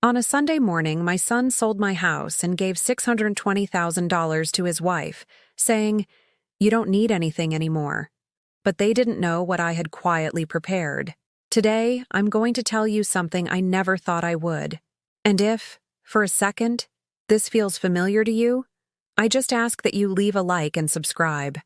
On a Sunday morning, my son sold my house and gave $620,000 to his wife, saying, "You don't need anything anymore." But they didn't know what I had quietly prepared. Today, I'm going to tell you something I never thought I would. And if, for a second, this feels familiar to you, I just ask that you leave a like and subscribe.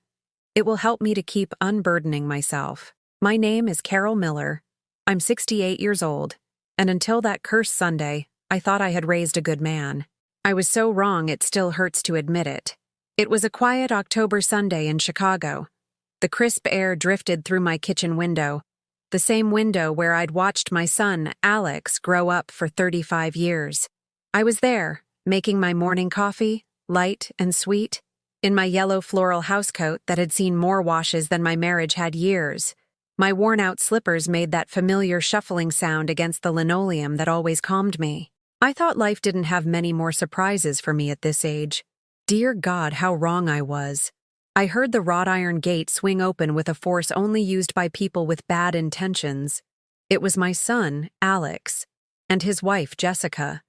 It will help me to keep unburdening myself. My name is Carol Miller. I'm 68 years old, and until that cursed Sunday, I thought I had raised a good man. I was so wrong it still hurts to admit it. It was a quiet October Sunday in Chicago. The crisp air drifted through my kitchen window, the same window where I'd watched my son, Alex, grow up for 35 years. I was there, making my morning coffee, light and sweet, in my yellow floral housecoat that had seen more washes than my marriage had years. My worn-out slippers made that familiar shuffling sound against the linoleum that always calmed me. I thought life didn't have many more surprises for me at this age. Dear God, how wrong I was. I heard the wrought iron gate swing open with a force only used by people with bad intentions. It was my son, Alex, and his wife, Jessica.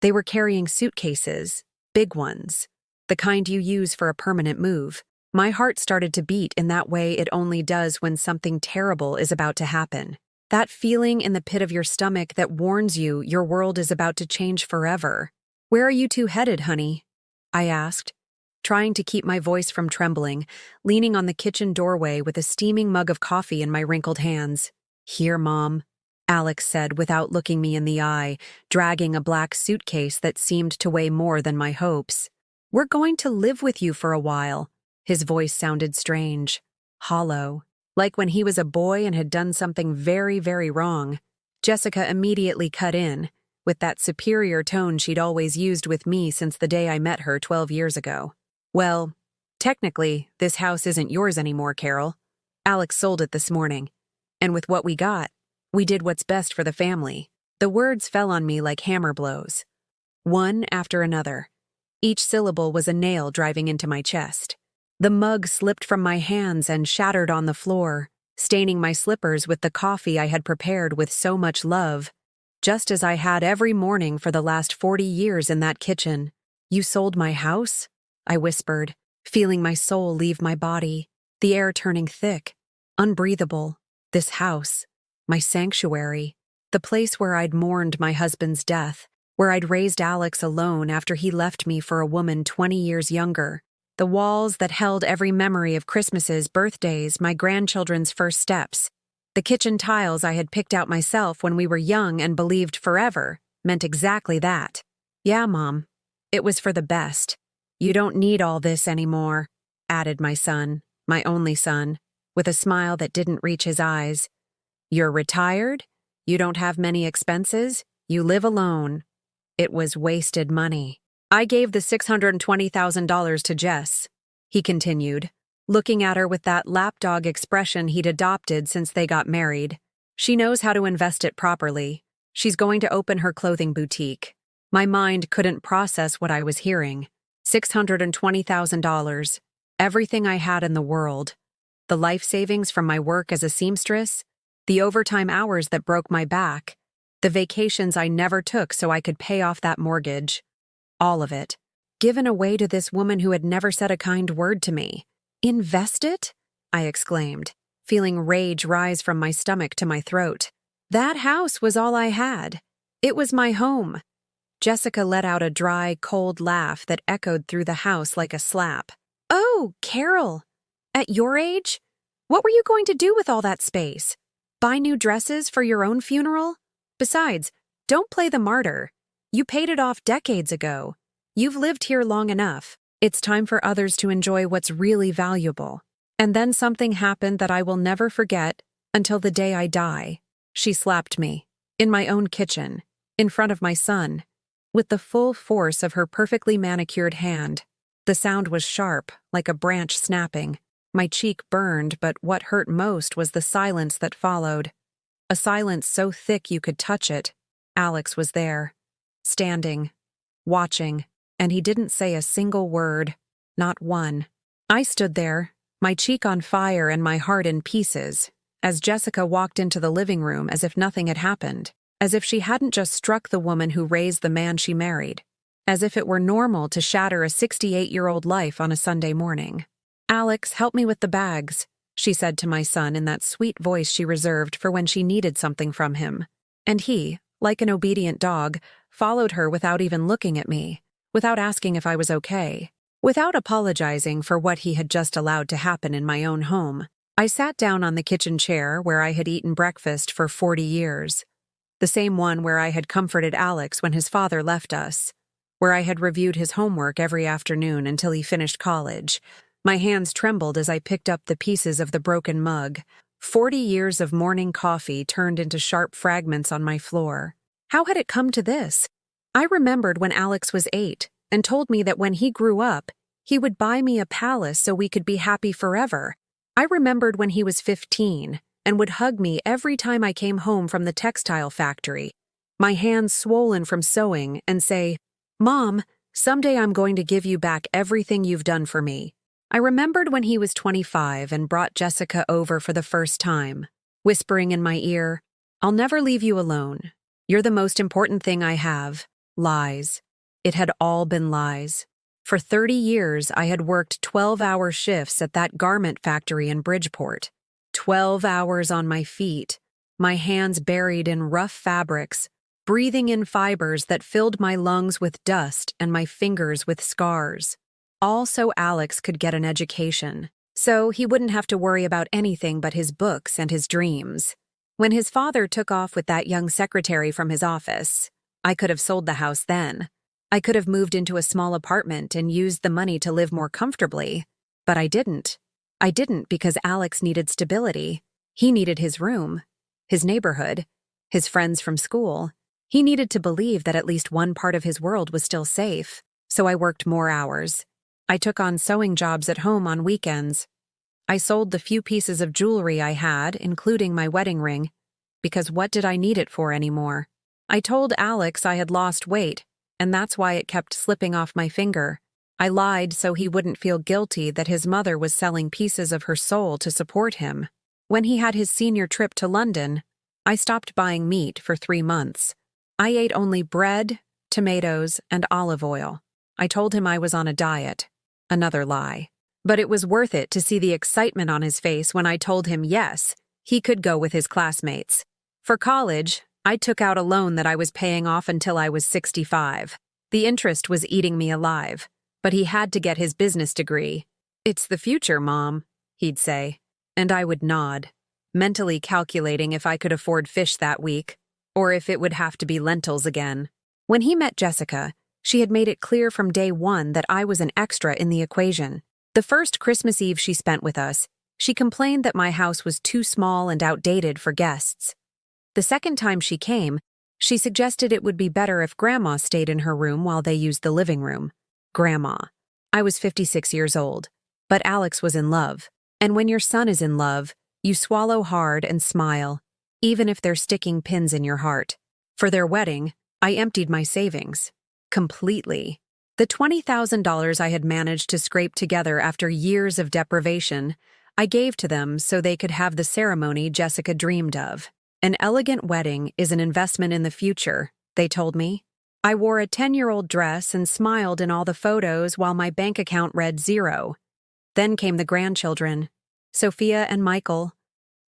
They were carrying suitcases, big ones, the kind you use for a permanent move. My heart started to beat in that way it only does when something terrible is about to happen. That feeling in the pit of your stomach that warns you your world is about to change forever. "Where are you two headed, honey?" I asked, trying to keep my voice from trembling, leaning on the kitchen doorway with a steaming mug of coffee in my wrinkled hands. "Here, Mom," Alex said without looking me in the eye, dragging a black suitcase that seemed to weigh more than my hopes. "We're going to live with you for a while." His voice sounded strange, hollow, like when he was a boy and had done something very, very wrong. Jessica immediately cut in, with that superior tone she'd always used with me since the day I met her 12 years ago. "Well, technically, this house isn't yours anymore, Carol. Alex sold it this morning. And with what we got, we did what's best for the family." The words fell on me like hammer blows, one after another. Each syllable was a nail driving into my chest. The mug slipped from my hands and shattered on the floor, staining my slippers with the coffee I had prepared with so much love, just as I had every morning for the last 40 years in that kitchen. "You sold my house?" I whispered, feeling my soul leave my body, the air turning thick, unbreathable. This house, my sanctuary, the place where I'd mourned my husband's death, where I'd raised Alex alone after he left me for a woman 20 years younger. The walls that held every memory of Christmases, birthdays, my grandchildren's first steps. The kitchen tiles I had picked out myself when we were young and believed forever meant exactly that. "Yeah, Mom. It was for the best. You don't need all this anymore," added my son, my only son, with a smile that didn't reach his eyes. "You're retired? You don't have many expenses? You live alone." It was wasted money. "I gave the $620,000 to Jess," he continued, looking at her with that lapdog expression he'd adopted since they got married. "She knows how to invest it properly. She's going to open her clothing boutique." My mind couldn't process what I was hearing. $620,000, everything I had in the world. The life savings from my work as a seamstress, the overtime hours that broke my back, the vacations I never took so I could pay off that mortgage. All of it, given away to this woman who had never said a kind word to me. "Invest it?" I exclaimed, feeling rage rise from my stomach to my throat. That house was all I had. It was my home. Jessica let out a dry, cold laugh that echoed through the house like a slap. "Oh, Carol, at your age? What were you going to do with all that space? Buy new dresses for your own funeral? Besides, don't play the martyr. You paid it off decades ago. You've lived here long enough. It's time for others to enjoy what's really valuable." And then something happened that I will never forget until the day I die. She slapped me, in my own kitchen, in front of my son, with the full force of her perfectly manicured hand. The sound was sharp, like a branch snapping. My cheek burned, but what hurt most was the silence that followed. A silence so thick you could touch it. Alex was there, standing, watching, and he didn't say a single word, not one. I stood there, my cheek on fire and my heart in pieces, as Jessica walked into the living room as if nothing had happened. as if she hadn't just struck the woman who raised the man she married, as if it were normal to shatter a 68-year-old life on a Sunday morning. "Alex, help me with the bags," she said to my son in that sweet voice she reserved for when she needed something from him. And he, like an obedient dog, followed her without even looking at me, without asking if I was okay, without apologizing for what he had just allowed to happen in my own home. I sat down on the kitchen chair where I had eaten breakfast for 40 years, the same one where I had comforted Alex when his father left us, where I had reviewed his homework every afternoon until he finished college. My hands trembled as I picked up the pieces of the broken mug. 40 years of morning coffee turned into sharp fragments on my floor. How had it come to this? I remembered when Alex was 8 and told me that when he grew up, he would buy me a palace so we could be happy forever. I remembered when he was 15 and would hug me every time I came home from the textile factory, my hands swollen from sewing, and say, "Mom, someday I'm going to give you back everything you've done for me." I remembered when he was 25 and brought Jessica over for the first time, whispering in my ear, "I'll never leave you alone. You're the most important thing I have." Lies. It had all been lies. For 30 years, I had worked 12-hour shifts at that garment factory in Bridgeport. 12 hours on my feet, my hands buried in rough fabrics, breathing in fibers that filled my lungs with dust and my fingers with scars. All so Alex could get an education, so he wouldn't have to worry about anything but his books and his dreams. When his father took off with that young secretary from his office, I could have sold the house then. I could have moved into a small apartment and used the money to live more comfortably, but I didn't. I didn't because Alex needed stability. He needed his room, his neighborhood, his friends from school. He needed to believe that at least one part of his world was still safe, so I worked more hours. I took on sewing jobs at home on weekends. I sold the few pieces of jewelry I had, including my wedding ring, because what did I need it for anymore? I told Alex I had lost weight, and that's why it kept slipping off my finger. I lied so he wouldn't feel guilty that his mother was selling pieces of her soul to support him. When he had his senior trip to London, I stopped buying meat for 3 months. I ate only bread, tomatoes, and olive oil. I told him I was on a diet. Another lie. But it was worth it to see the excitement on his face when I told him yes, he could go with his classmates. For college, I took out a loan that I was paying off until I was 65. The interest was eating me alive, but he had to get his business degree. "It's the future, Mom," he'd say, and I would nod, mentally calculating if I could afford fish that week, or if it would have to be lentils again. When he met Jessica, she had made it clear from day one that I was an extra in the equation. The first Christmas Eve she spent with us, she complained that my house was too small and outdated for guests. The second time she came, she suggested it would be better if Grandma stayed in her room while they used the living room. Grandma. I was 56 years old, but Alex was in love. And when your son is in love, you swallow hard and smile, even if they're sticking pins in your heart. For their wedding, I emptied my savings. Completely. The $20,000 I had managed to scrape together after years of deprivation, I gave to them so they could have the ceremony Jessica dreamed of. An elegant wedding is an investment in the future, they told me. I wore a 10-year-old dress and smiled in all the photos while my bank account read 0. Then came the grandchildren, Sophia and Michael,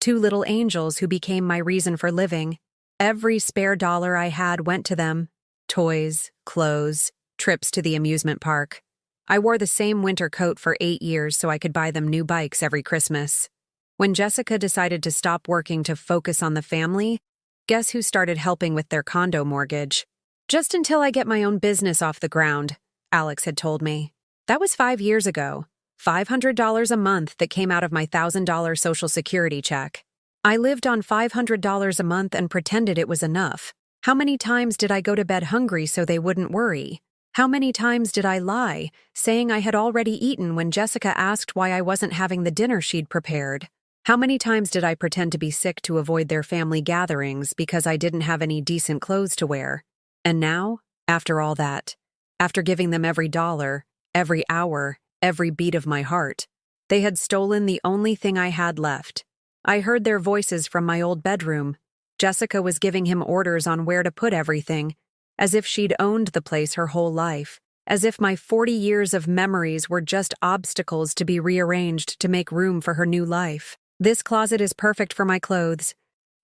2 little angels who became my reason for living. Every spare dollar I had went to them. Toys, clothes, trips to the amusement park. I wore the same winter coat for 8 years so I could buy them new bikes every Christmas. When Jessica decided to stop working to focus on the family, guess who started helping with their condo mortgage? "Just until I get my own business off the ground," Alex had told me. That was 5 years ago. $500 a month that came out of my $1,000 Social Security check. I lived on $500 a month and pretended it was enough. How many times did I go to bed hungry so they wouldn't worry? How many times did I lie, saying I had already eaten when Jessica asked why I wasn't having the dinner she'd prepared? How many times did I pretend to be sick to avoid their family gatherings because I didn't have any decent clothes to wear? And now, after all that, after giving them every dollar, every hour, every beat of my heart, they had stolen the only thing I had left. I heard their voices from my old bedroom. Jessica was giving him orders on where to put everything, as if she'd owned the place her whole life, as if my 40 years of memories were just obstacles to be rearranged to make room for her new life. "This closet is perfect for my clothes,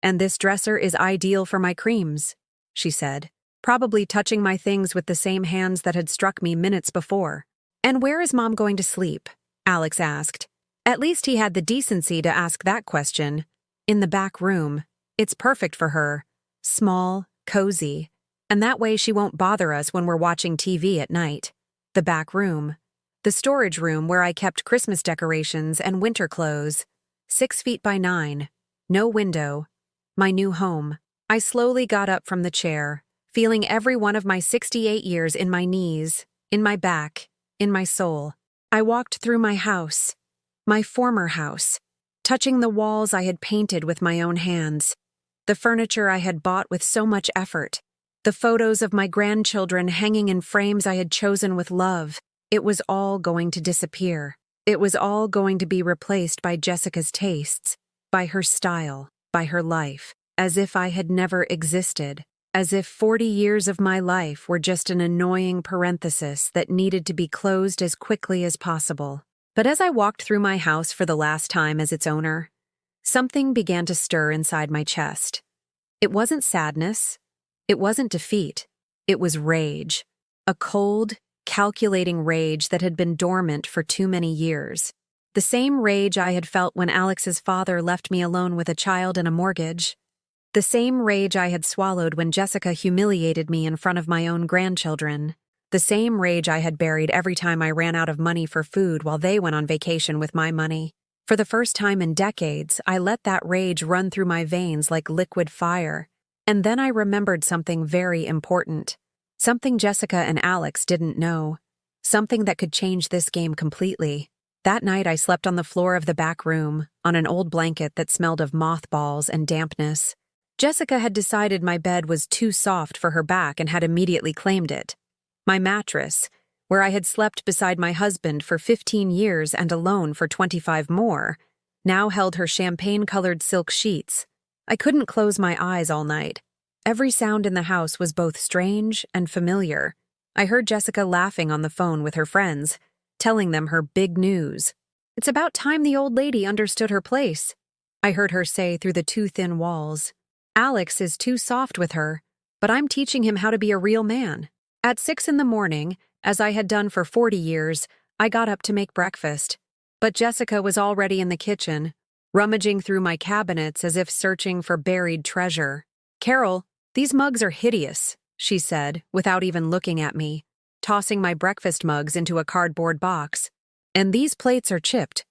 and this dresser is ideal for my creams," she said, probably touching my things with the same hands that had struck me minutes before. "And where is Mom going to sleep?" Alex asked. At least he had the decency to ask that question. "In the back room. It's perfect for her. Small, cozy, and that way she won't bother us when we're watching TV at night." The back room. The storage room where I kept Christmas decorations and winter clothes. 6 feet by 9. No window. My new home. I slowly got up from the chair, feeling every one of my 68 years in my knees, in my back, in my soul. I walked through my house, my former house, touching the walls I had painted with my own hands, the furniture I had bought with so much effort, the photos of my grandchildren hanging in frames I had chosen with love. It was all going to disappear. It was all going to be replaced by Jessica's tastes, by her style, by her life, as if I had never existed, as if 40 years of my life were just an annoying parenthesis that needed to be closed as quickly as possible. But as I walked through my house for the last time as its owner, something began to stir inside my chest. It wasn't sadness. It wasn't defeat. It was rage. A cold, calculating rage that had been dormant for too many years. The same rage I had felt when Alex's father left me alone with a child and a mortgage. The same rage I had swallowed when Jessica humiliated me in front of my own grandchildren. The same rage I had buried every time I ran out of money for food while they went on vacation with my money. For the first time in decades, I let that rage run through my veins like liquid fire. And then I remembered something very important. Something Jessica and Alex didn't know. Something that could change this game completely. That night I slept on the floor of the back room, on an old blanket that smelled of mothballs and dampness. Jessica had decided my bed was too soft for her back and had immediately claimed it. My mattress, where I had slept beside my husband for 15 years and alone for 25 more, now held her champagne-colored silk sheets. I couldn't close my eyes all night. Every sound in the house was both strange and familiar. I heard Jessica laughing on the phone with her friends, telling them her big news. "It's about time the old lady understood her place," I heard her say through the too thin walls. "Alex is too soft with her, but I'm teaching him how to be a real man." At 6 in the morning, as I had done for 40 years, I got up to make breakfast. But Jessica was already in the kitchen, rummaging through my cabinets as if searching for buried treasure. "Carol, these mugs are hideous," she said, without even looking at me, tossing my breakfast mugs into a cardboard box. "And these plates are chipped.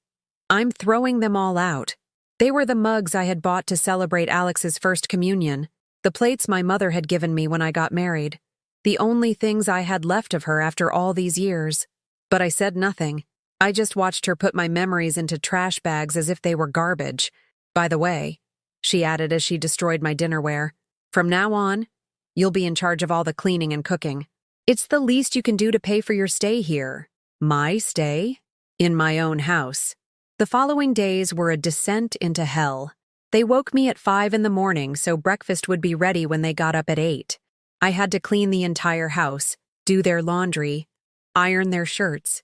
I'm throwing them all out." They were the mugs I had bought to celebrate Alex's first communion, the plates my mother had given me when I got married. The only things I had left of her after all these years. But I said nothing. I just watched her put my memories into trash bags as if they were garbage. "By the way," she added as she destroyed my dinnerware, "from now on, you'll be in charge of all the cleaning and cooking. It's the least you can do to pay for your stay here." My stay? In my own house. The following days were a descent into hell. They woke me at 5 in the morning so breakfast would be ready when they got up at 8. I had to clean the entire house, do their laundry, iron their shirts,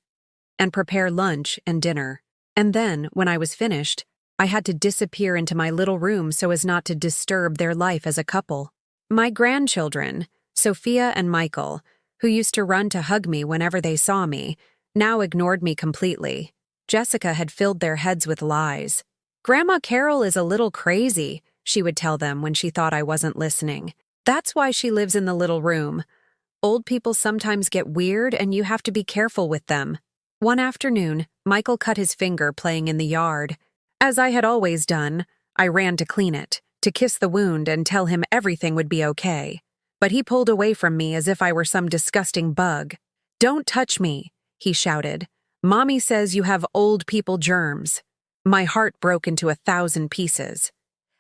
and prepare lunch and dinner. And then, when I was finished, I had to disappear into my little room so as not to disturb their life as a couple. My grandchildren, Sophia and Michael, who used to run to hug me whenever they saw me, now ignored me completely. Jessica had filled their heads with lies. "Grandma Carol is a little crazy," she would tell them when she thought I wasn't listening. "That's why she lives in the little room. Old people sometimes get weird and you have to be careful with them." One afternoon, Michael cut his finger playing in the yard. As I had always done, I ran to clean it, to kiss the wound and tell him everything would be okay. But he pulled away from me as if I were some disgusting bug. "Don't touch me," he shouted. "Mommy says you have old people germs." My heart broke into 1,000 pieces.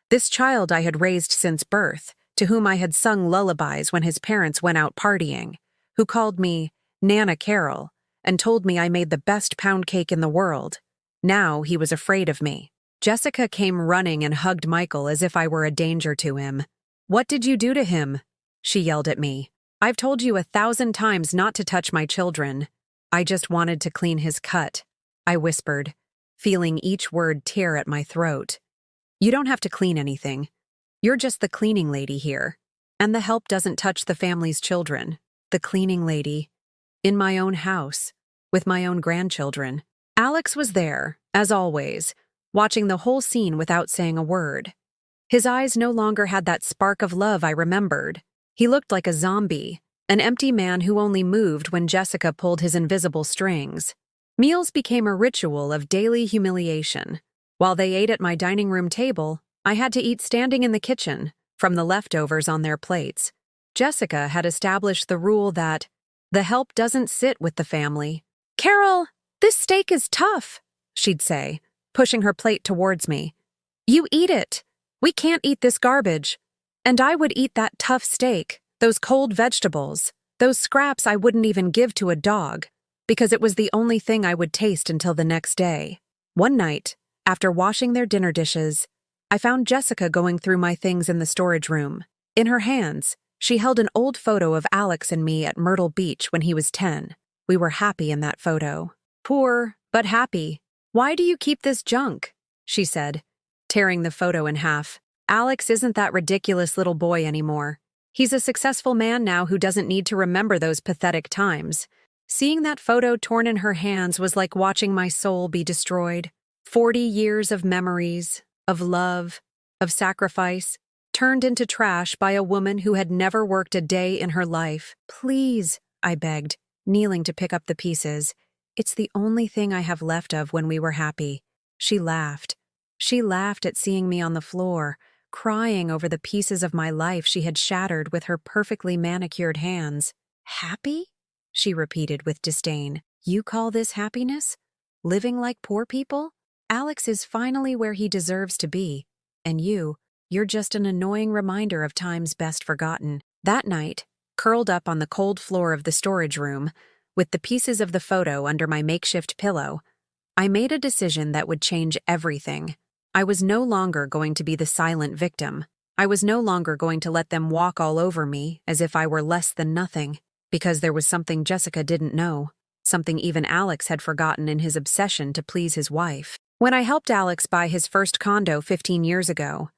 This child I had raised since birth, to whom I had sung lullabies when his parents went out partying, who called me Nana Carol and told me I made the best pound cake in the world. Now he was afraid of me. Jessica came running and hugged Michael as if I were a danger to him. "What did you do to him?" she yelled at me. "I've told you 1,000 times not to touch my children." "I just wanted to clean his cut," I whispered, feeling each word tear at my throat. "You don't have to clean anything. You're just the cleaning lady here. And the help doesn't touch the family's children." The cleaning lady. In my own house, with my own grandchildren. Alex was there, as always, watching the whole scene without saying a word. His eyes no longer had that spark of love I remembered. He looked like a zombie, an empty man who only moved when Jessica pulled his invisible strings. Meals became a ritual of daily humiliation. While they ate at my dining room table, I had to eat standing in the kitchen, from the leftovers on their plates. Jessica had established the rule that the help doesn't sit with the family. "Carol, this steak is tough," she'd say, pushing her plate towards me. "You eat it. We can't eat this garbage." And I would eat that tough steak, those cold vegetables, those scraps I wouldn't even give to a dog, because it was the only thing I would taste until the next day. One night, after washing their dinner dishes, I found Jessica going through my things in the storage room. In her hands, she held an old photo of Alex and me at Myrtle Beach when he was 10. We were happy in that photo. "Poor, but happy. Why do you keep this junk?" she said, tearing the photo in half. "Alex isn't that ridiculous little boy anymore. He's a successful man now who doesn't need to remember those pathetic times." Seeing that photo torn in her hands was like watching my soul be destroyed. 40 years of memories, of love, of sacrifice, turned into trash by a woman who had never worked a day in her life. "Please," I begged, kneeling to pick up the pieces. "It's the only thing I have left of when we were happy." She laughed. She laughed at seeing me on the floor, crying over the pieces of my life she had shattered with her perfectly manicured hands. "Happy?" she repeated with disdain. "You call this happiness? Living like poor people? Alex is finally where he deserves to be. And you're just an annoying reminder of times best forgotten." That night, curled up on the cold floor of the storage room, with the pieces of the photo under my makeshift pillow, I made a decision that would change everything. I was no longer going to be the silent victim. I was no longer going to let them walk all over me as if I were less than nothing, because there was something Jessica didn't know, something even Alex had forgotten in his obsession to please his wife. When I helped Alex buy his first condo 15 years ago,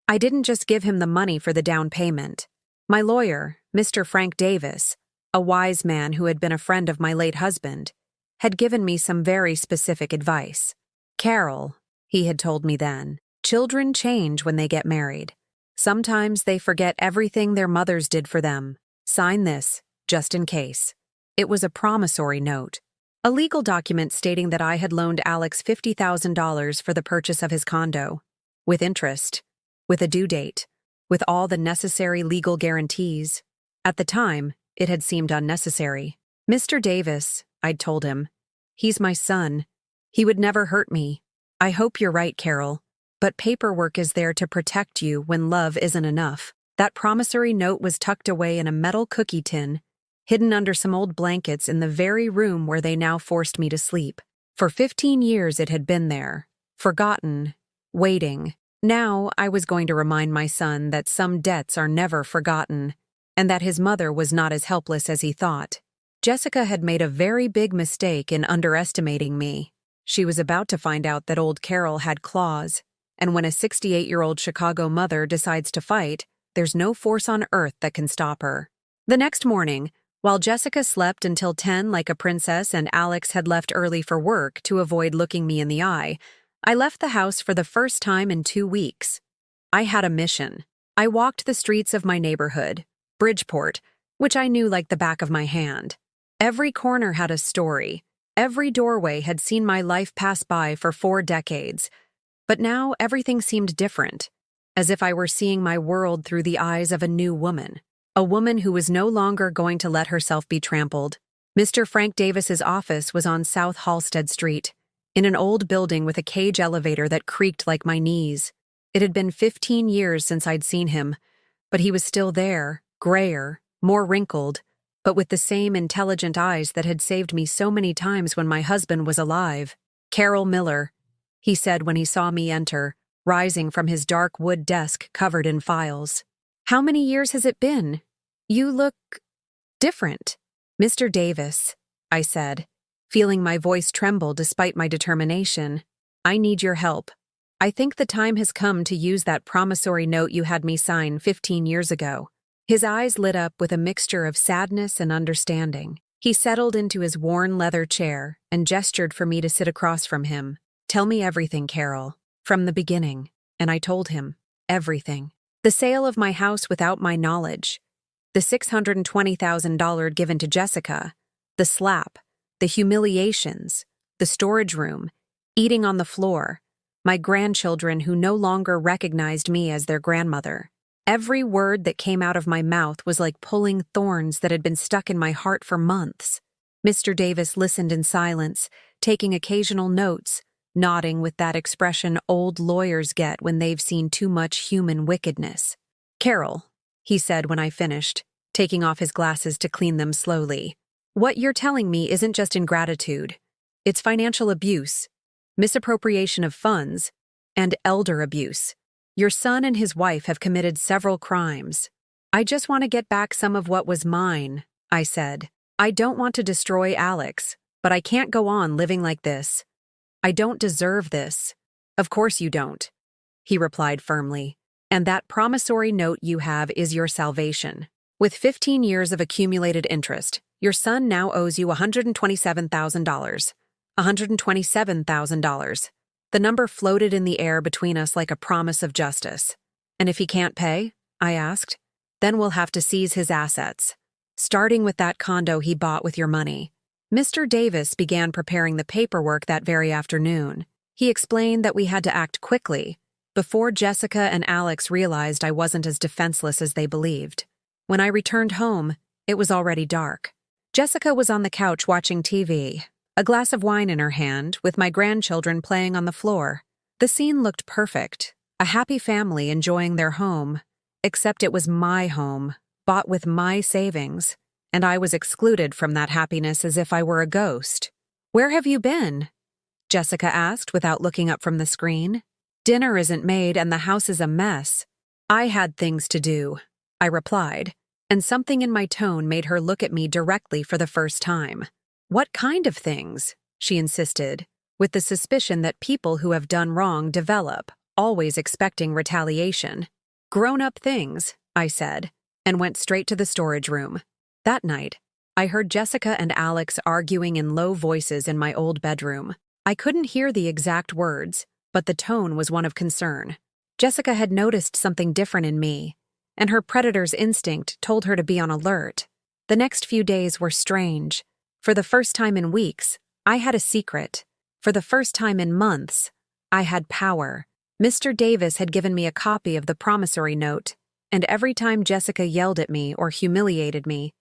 I didn't just give him the money for the down payment. My lawyer, Mr. Frank Davis, a wise man who had been a friend of my late husband, had given me some very specific advice. "Carol," he had told me then, "children change when they get married. Sometimes they forget everything their mothers did for them. Sign this, just in case." It was a promissory note, a legal document stating that I had loaned Alex $50,000 for the purchase of his condo, with interest, with a due date, with all the necessary legal guarantees. At the time, it had seemed unnecessary. "Mr. Davis," I'd told him, "he's my son. He would never hurt me. I hope you're right, Carol, but paperwork is there to protect you when love isn't enough." That promissory note was tucked away in a metal cookie tin, hidden under some old blankets in the very room where they now forced me to sleep. For 15 years it had been there, forgotten, waiting. Now I was going to remind my son that some debts are never forgotten, and that his mother was not as helpless as he thought. Jessica had made a very big mistake in underestimating me. She was about to find out that old Carol had claws, and when a 68-year-old Chicago mother decides to fight, there's no force on earth that can stop her. The next morning, while Jessica slept until 10 like a princess and Alex had left early for work to avoid looking me in the eye, I left the house for the first time in 2 weeks. I had a mission. I walked the streets of my neighborhood, Bridgeport, which I knew like the back of my hand. Every corner had a story. Every doorway had seen my life pass by for 4 decades. But now everything seemed different, as if I were seeing my world through the eyes of a new woman. A woman who was no longer going to let herself be trampled. Mr. Frank Davis's office was on South Halsted Street, in an old building with a cage elevator that creaked like my knees. It had been 15 years since I'd seen him, but he was still there, grayer, more wrinkled, but with the same intelligent eyes that had saved me so many times when my husband was alive. "Carol Miller, he said when he saw me enter, rising from his dark wood desk covered in files. How many years has it been? You look different. Mr. Davis, I said, feeling my voice tremble despite my determination. I need your help. I think the time has come to use that promissory note you had me sign 15 years ago. His eyes lit up with a mixture of sadness and understanding. He settled into his worn leather chair and gestured for me to sit across from him. Tell me everything, Carol, from the beginning. And I told him everything. The sale of my house without my knowledge, the $620,000 given to Jessica, the slap, the humiliations, the storage room, eating on the floor, my grandchildren who no longer recognized me as their grandmother. Every word that came out of my mouth was like pulling thorns that had been stuck in my heart for months. Mr. Davis listened in silence, taking occasional notes, nodding with that expression old lawyers get when they've seen too much human wickedness. Carol, he said when I finished, taking off his glasses to clean them slowly. What you're telling me isn't just ingratitude. It's financial abuse, misappropriation of funds, and elder abuse. Your son and his wife have committed several crimes. I just want to get back some of what was mine, I said. I don't want to destroy Alex, but I can't go on living like this. I don't deserve this. Of course you don't, he replied firmly. And that promissory note you have is your salvation. With 15 years of accumulated interest, your son now owes you $127,000. $127,000. The number floated in the air between us like a promise of justice. And if he can't pay, I asked, then we'll have to seize his assets, starting with that condo he bought with your money. Mr. Davis began preparing the paperwork that very afternoon. He explained that we had to act quickly, before Jessica and Alex realized I wasn't as defenseless as they believed. When I returned home, it was already dark. Jessica was on the couch watching TV, a glass of wine in her hand, with my grandchildren playing on the floor. The scene looked perfect, a happy family enjoying their home, except it was my home, bought with my savings, and I was excluded from that happiness as if I were a ghost. Where have you been? Jessica asked without looking up from the screen. Dinner isn't made and the house is a mess. I had things to do, I replied, and something in my tone made her look at me directly for the first time. What kind of things? She insisted, with the suspicion that people who have done wrong develop, always expecting retaliation. Grown-up things, I said, and went straight to the storage room. That night, I heard Jessica and Alex arguing in low voices in my old bedroom. I couldn't hear the exact words, but the tone was one of concern. Jessica had noticed something different in me, and her predator's instinct told her to be on alert. The next few days were strange. For the first time in weeks, I had a secret. For the first time in months, I had power. Mr. Davis had given me a copy of the promissory note, and every time Jessica yelled at me or humiliated me,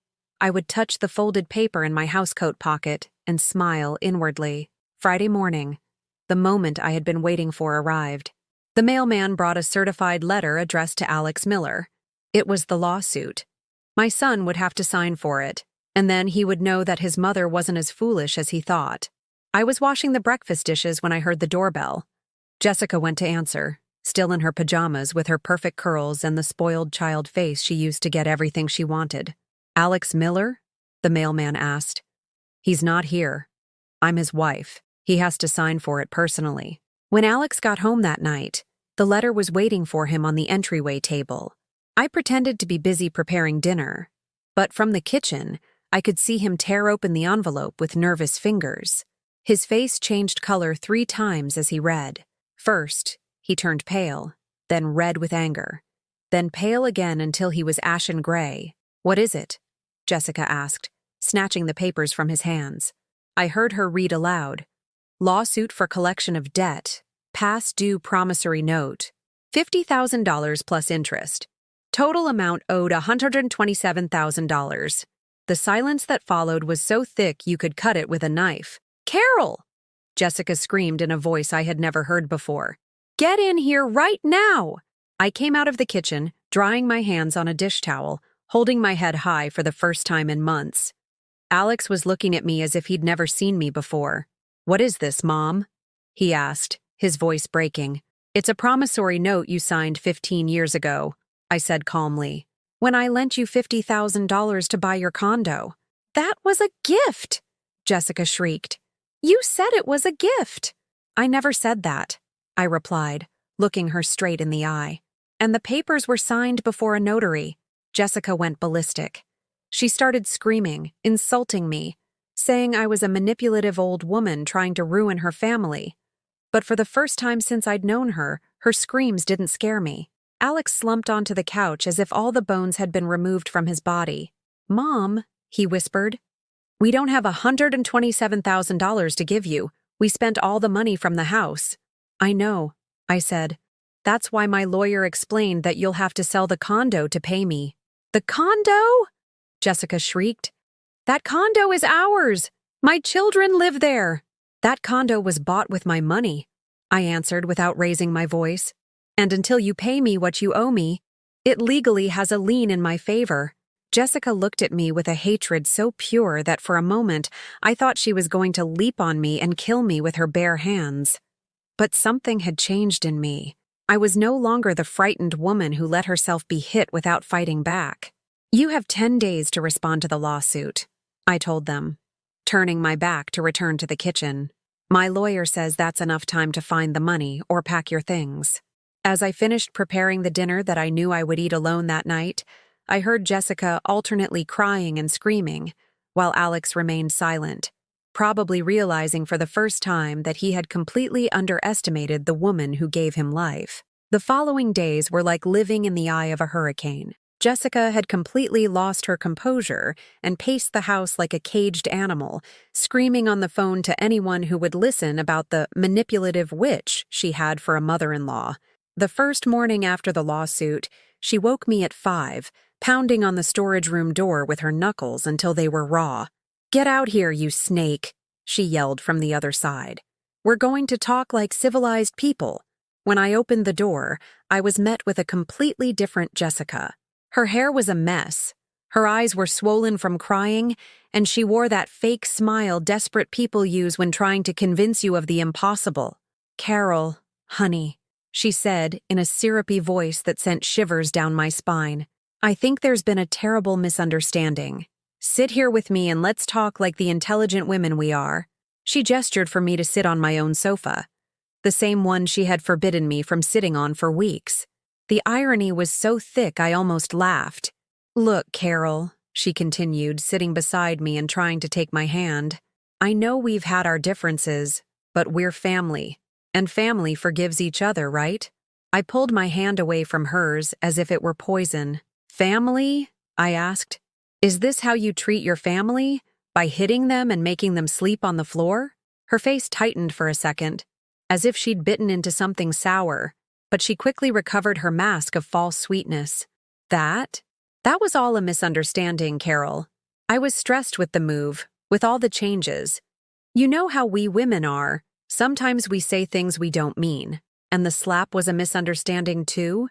I would touch the folded paper in my housecoat pocket and smile inwardly. Friday morning, the moment I had been waiting for arrived. The mailman brought a certified letter addressed to Alex Miller. It was the lawsuit. My son would have to sign for it, and then he would know that his mother wasn't as foolish as he thought. I was washing the breakfast dishes when I heard the doorbell. Jessica went to answer, still in her pajamas with her perfect curls and the spoiled child face she used to get everything she wanted. Alex Miller? The mailman asked. He's not here. I'm his wife. He has to sign for it personally. When Alex got home that night, the letter was waiting for him on the entryway table. I pretended to be busy preparing dinner, but from the kitchen, I could see him tear open the envelope with nervous fingers. His face changed color 3 times as he read. First, he turned pale, then red with anger, then pale again until he was ashen gray. What is it? Jessica asked, snatching the papers from his hands. I heard her read aloud. Lawsuit for collection of debt, past due promissory note, $50,000 plus interest. Total amount owed $127,000. The silence that followed was so thick you could cut it with a knife. Carol! Jessica screamed in a voice I had never heard before. Get in here right now! I came out of the kitchen, drying my hands on a dish towel, holding my head high for the first time in months. Alex was looking at me as if he'd never seen me before. What is this, Mom? He asked, his voice breaking. "It's a promissory note you signed 15 years ago," I said calmly, "when I lent you $50,000 to buy your condo." "That was a gift!" Jessica shrieked. "You said it was a gift." "I never said that," I replied, looking her straight in the eye. "And the papers were signed before a notary." Jessica went ballistic. She started screaming, insulting me, saying I was a manipulative old woman trying to ruin her family. But for the first time since I'd known her screams didn't scare me. Alex slumped onto the couch as if all the bones had been removed from his body. "Mom," he whispered, "we don't have $127,000 to give you. We spent all the money from the house." "I know," I said. "That's why my lawyer explained that you'll have to sell the condo to pay me." "The condo?" Jessica shrieked. "That condo is ours! My children live there!" "That condo was bought with my money," I answered without raising my voice. "And until you pay me what you owe me, it legally has a lien in my favor." Jessica looked at me with a hatred so pure that for a moment I thought she was going to leap on me and kill me with her bare hands. But something had changed in me. I was no longer the frightened woman who let herself be hit without fighting back. "You have 10 days to respond to the lawsuit," I told them, turning my back to return to the kitchen. "My lawyer says that's enough time to find the money or pack your things." As I finished preparing the dinner that I knew I would eat alone that night, I heard Jessica alternately crying and screaming, while Alex remained silent, probably realizing for the first time that he had completely underestimated the woman who gave him life. The following days were like living in the eye of a hurricane. Jessica had completely lost her composure and paced the house like a caged animal, screaming on the phone to anyone who would listen about the manipulative witch she had for a mother-in-law. The first morning after the lawsuit, she woke me at 5, pounding on the storage room door with her knuckles until they were raw. "Get out here, you snake," she yelled from the other side. "We're going to talk like civilized people." When I opened the door, I was met with a completely different Jessica. Her hair was a mess, her eyes were swollen from crying, and she wore that fake smile desperate people use when trying to convince you of the impossible. "Carol, honey," she said in a syrupy voice that sent shivers down my spine, "I think there's been a terrible misunderstanding. Sit here with me and let's talk like the intelligent women we are." She gestured for me to sit on my own sofa, the same one she had forbidden me from sitting on for weeks. The irony was so thick I almost laughed. "Look, Carol," she continued, sitting beside me and trying to take my hand, "I know we've had our differences, but we're family, and family forgives each other, right?" I pulled my hand away from hers as if it were poison. "Family?" I asked. "Is this how you treat your family? By hitting them and making them sleep on the floor?" Her face tightened for a second, as if she'd bitten into something sour, but she quickly recovered her mask of false sweetness. That was all a misunderstanding, Carol. I was stressed with the move, with all the changes. You know how we women are. Sometimes we say things we don't mean. And the slap was a misunderstanding too?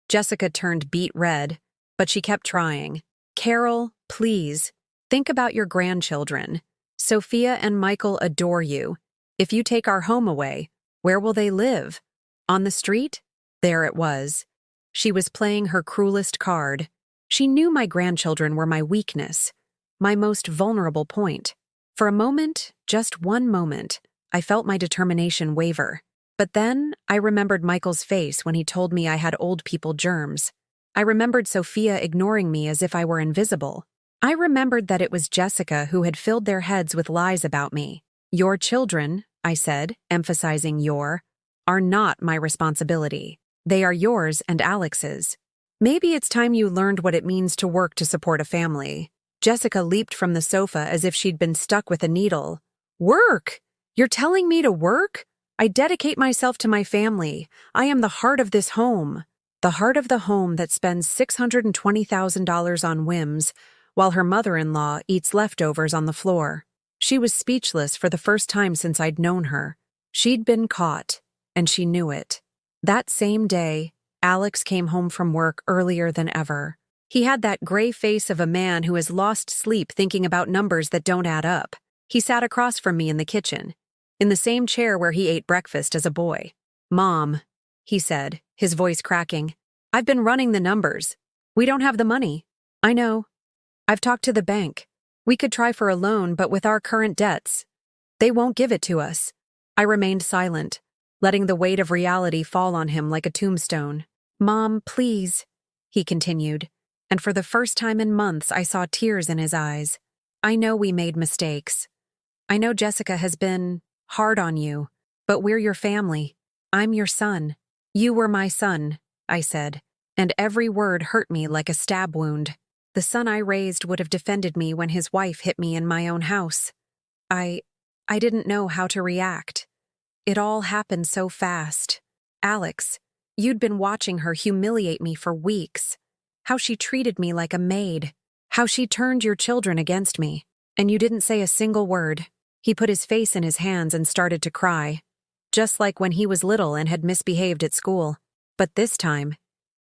Jessica turned beet red, but she kept trying. "Carol, please, think about your grandchildren. Sophia and Michael adore you. If you take our home away, where will they live? On the street?" There it was. She was playing her cruelest card. She knew my grandchildren were my weakness, my most vulnerable point. For a moment, just one moment, I felt my determination waver. But then I remembered Michael's face when he told me I had old people germs. I remembered Sophia ignoring me as if I were invisible. I remembered that it was Jessica who had filled their heads with lies about me. "Your children," I said, emphasizing your, "are not my responsibility. They are yours and Alex's. Maybe it's time you learned what it means to work to support a family." Jessica leaped from the sofa as if she'd been stuck with a needle. "Work? You're telling me to work? I dedicate myself to my family. I am the heart of this home." The heart of the home that spends $620,000 on whims, while her mother-in-law eats leftovers on the floor. She was speechless for the first time since I'd known her. She'd been caught, and she knew it. That same day, Alex came home from work earlier than ever. He had that gray face of a man who has lost sleep thinking about numbers that don't add up. He sat across from me in the kitchen. in the same chair where he ate breakfast as a boy. "Mom," he said, his voice cracking, "I've been running the numbers. We don't have the money." "I know. I've talked to the bank. We could try for a loan, but with our current debts, they won't give it to us." I remained silent, letting the weight of reality fall on him like a tombstone. "Mom, please," he continued, and for the first time in months I saw tears in his eyes. "I know we made mistakes. I know Jessica has been hard on you, but we're your family. I'm your son. You were my son," I said, and every word hurt me like a stab wound. The son I raised would have defended me when his wife hit me in my own house. I didn't know how to react. It all happened so fast. Alex, you'd been watching her humiliate me for weeks. How she treated me like a maid. How she turned your children against me. And you didn't say a single word. He put his face in his hands and started to cry. Just like when he was little and had misbehaved at school. But this time,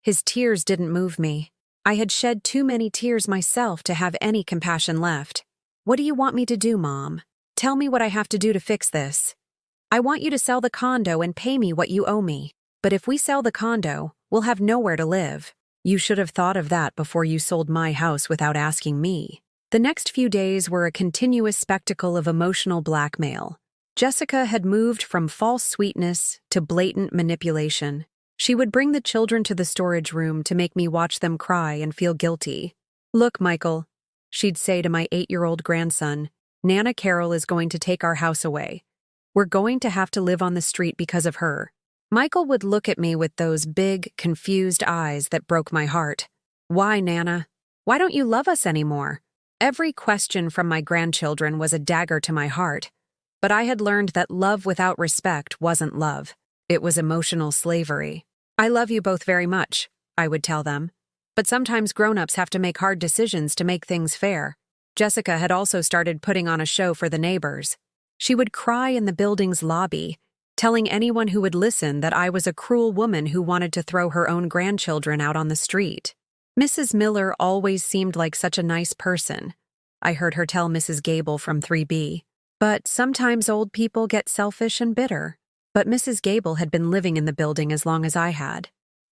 his tears didn't move me. I had shed too many tears myself to have any compassion left. "What do you want me to do, Mom? Tell me what I have to do to fix this. I want you to sell the condo and pay me what you owe me. But if we sell the condo, we'll have nowhere to live." "You should have thought of that before you sold my house without asking me." The next few days were a continuous spectacle of emotional blackmail. Jessica had moved from false sweetness to blatant manipulation. She would bring the children to the storage room to make me watch them cry and feel guilty. "Look, Michael," she'd say to my 8-year-old grandson, "Nana Carol is going to take our house away. We're going to have to live on the street because of her." Michael would look at me with those big, confused eyes that broke my heart. "Why, Nana? Why don't you love us anymore?" Every question from my grandchildren was a dagger to my heart, but I had learned that love without respect wasn't love. It was emotional slavery. "I love you both very much," I would tell them, "but sometimes grown-ups have to make hard decisions to make things fair." Jessica had also started putting on a show for the neighbors. She would cry in the building's lobby, telling anyone who would listen that I was a cruel woman who wanted to throw her own grandchildren out on the street. "Mrs. Miller always seemed like such a nice person," I heard her tell Mrs. Gable from 3B. "But sometimes old people get selfish and bitter." But Mrs. Gable had been living in the building as long as I had.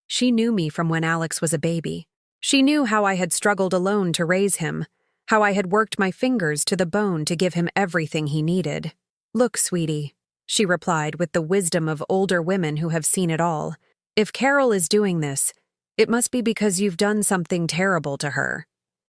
She knew me from when Alex was a baby. She knew how I had struggled alone to raise him, how I had worked my fingers to the bone to give him everything he needed. "Look, sweetie," she replied with the wisdom of older women who have seen it all. "If Carol is doing this, it must be because you've done something terrible to her.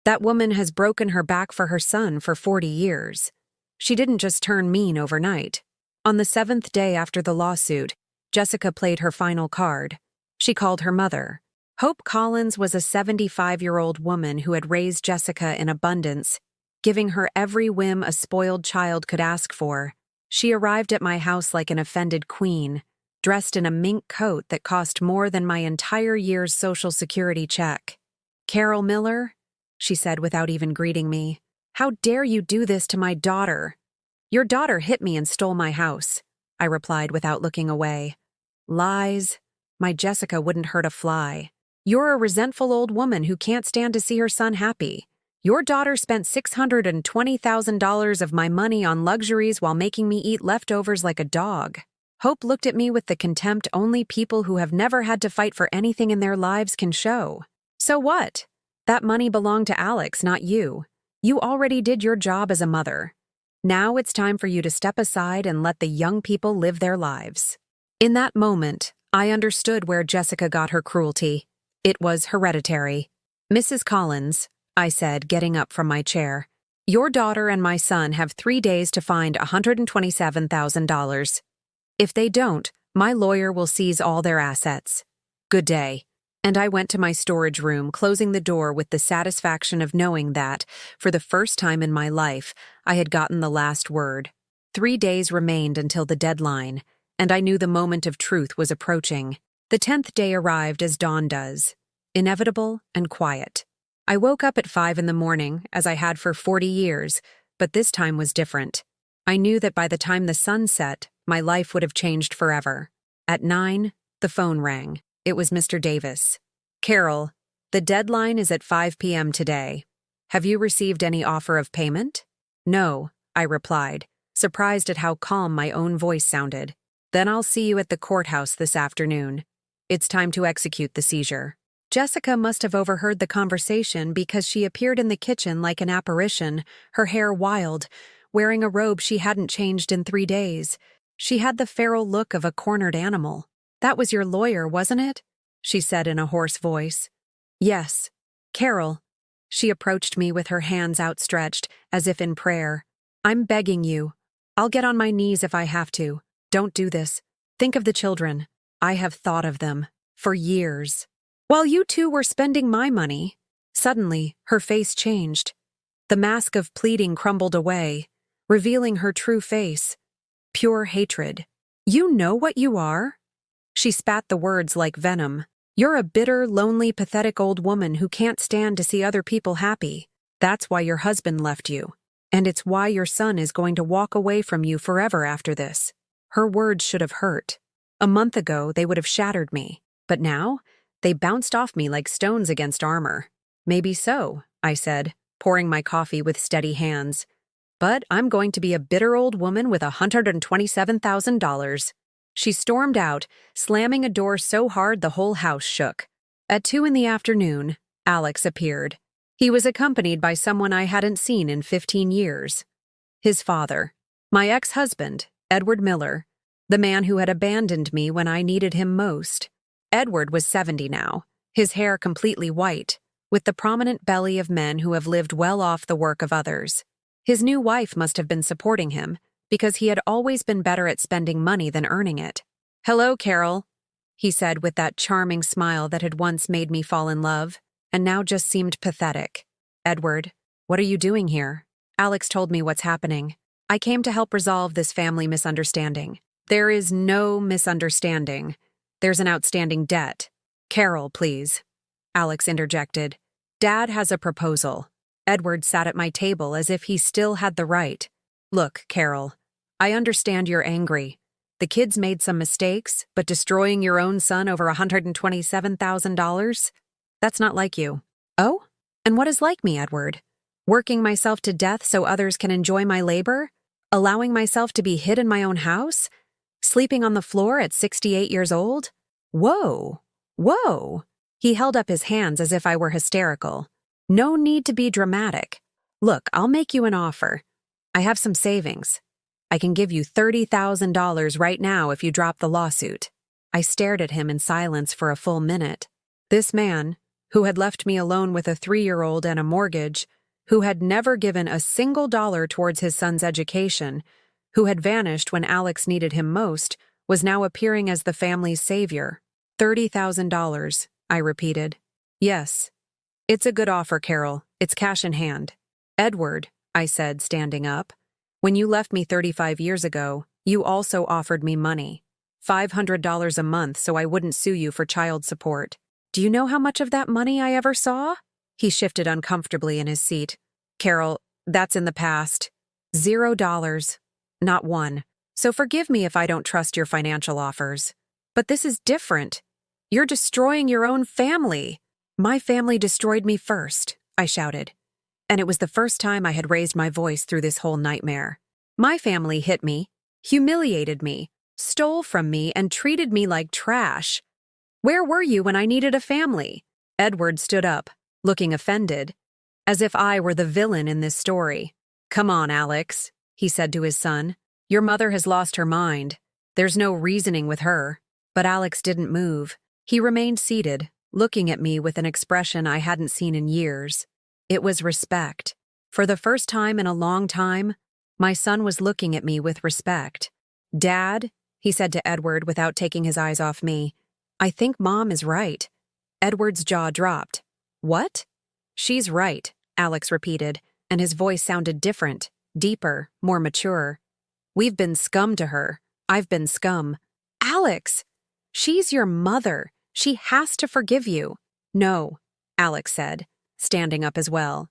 That woman has broken her back for her son for 40 years. She didn't just turn mean overnight." On the 7th day after the lawsuit, Jessica played her final card. She called her mother. Hope Collins was a 75-year-old woman who had raised Jessica in abundance, giving her every whim a spoiled child could ask for. She arrived at my house like an offended queen, dressed in a mink coat that cost more than my entire year's Social Security check. "Carol Miller," she said without even greeting me, "how dare you do this to my daughter?" "Your daughter hit me and stole my house," I replied without looking away. "Lies. My Jessica wouldn't hurt a fly. You're a resentful old woman who can't stand to see her son happy. Your daughter spent $620,000 of my money on luxuries while making me eat leftovers like a dog." Hope looked at me with the contempt only people who have never had to fight for anything in their lives can show. "So what? That money belonged to Alex, not you. You already did your job as a mother. Now it's time for you to step aside and let the young people live their lives." In that moment, I understood where Jessica got her cruelty. It was hereditary. "Mrs. Collins," I said, getting up from my chair, "your daughter and my son have 3 days to find $127,000. If they don't, my lawyer will seize all their assets. Good day." And I went to my storage room, closing the door with the satisfaction of knowing that, for the first time in my life, I had gotten the last word. 3 days remained until the deadline, and I knew the moment of truth was approaching. The 10th day arrived as dawn does, inevitable and quiet. I woke up at 5 in the morning, as I had for 40 years, but this time was different. I knew that by the time the sun set, my life would have changed forever. At 9, the phone rang. It was Mr. Davis. "Carol, the deadline is at 5 p.m. today. Have you received any offer of payment?" "No," I replied. surprised at how calm my own voice sounded. Then I'll see you at the courthouse this afternoon. It's time to execute the seizure. Jessica must have overheard the conversation because she appeared in the kitchen like an apparition, her hair wild, wearing a robe she hadn't changed in 3 days. She had the feral look of a cornered animal. "That was your lawyer, wasn't it?" she said in a hoarse voice. "Yes. Carol." She approached me with her hands outstretched, as if in prayer. "I'm begging you. I'll get on my knees if I have to. Don't do this. Think of the children. I have thought of them. For years. While you two were spending my money." Suddenly, her face changed. The mask of pleading crumbled away, revealing her true face. Pure hatred. "You know what you are?" She spat the words like venom. "You're a bitter, lonely, pathetic old woman who can't stand to see other people happy. That's why your husband left you. And it's why your son is going to walk away from you forever after this." Her words should have hurt. A month ago, they would have shattered me. But now, they bounced off me like stones against armor. "Maybe so," I said, pouring my coffee with steady hands. "But I'm going to be a bitter old woman with $127,000. She stormed out, slamming a door so hard the whole house shook. At 2 in the afternoon, Alex appeared. He was accompanied by someone I hadn't seen in 15 years. His father. My ex-husband, Edward Miller, the man who had abandoned me when I needed him most. Edward was 70 now, his hair completely white, with the prominent belly of men who have lived well off the work of others. His new wife must have been supporting him, because he had always been better at spending money than earning it. "Hello, Carol," he said with that charming smile that had once made me fall in love, and now just seemed pathetic. "Edward, what are you doing here?" Alex told me what's happening. "I came to help resolve this family misunderstanding." "There is no misunderstanding. There's an outstanding debt." "Carol, please," Alex interjected. "Dad has a proposal." Edward sat at my table as if he still had the right. "Look, Carol, I understand you're angry. The kids made some mistakes, but destroying your own son over $127,000? That's not like you." "Oh? And what is like me, Edward? Working myself to death so others can enjoy my labor? Allowing myself to be hid in my own house? Sleeping on the floor at 68 years old? Whoa, whoa." He held up his hands as if I were hysterical. "No need to be dramatic. Look, I'll make you an offer. I have some savings. I can give you $30,000 right now if you drop the lawsuit." I stared at him in silence for a full minute. This man, who had left me alone with a 3-year-old and a mortgage, who had never given a single dollar towards his son's education, who had vanished when Alex needed him most, was now appearing as the family's savior. $30,000, I repeated. "Yes. It's a good offer, Carol. It's cash in hand." "Edward," I said, standing up, "when you left me 35 years ago, you also offered me money. $500 a month so I wouldn't sue you for child support. Do you know how much of that money I ever saw?" He shifted uncomfortably in his seat. "Carol, that's in the past. $0. Not one. So forgive me if I don't trust your financial offers. But this is different. You're destroying your own family." "My family destroyed me first," I shouted. And it was the first time I had raised my voice through this whole nightmare. "My family hit me, humiliated me, stole from me, and treated me like trash. Where were you when I needed a family?" Edward stood up, looking offended, as if I were the villain in this story. "Come on, Alex," he said to his son. "Your mother has lost her mind. There's no reasoning with her." But Alex didn't move. He remained seated, looking at me with an expression I hadn't seen in years. It was respect. For the first time in a long time, my son was looking at me with respect. "Dad," he said to Edward without taking his eyes off me, "I think Mom is right." Edward's jaw dropped. "What?" "She's right," Alex repeated, and his voice sounded different, deeper, more mature. "We've been scum to her. I've been scum." "Alex! She's your mother. She has to forgive you." "No," Alex said, standing up as well.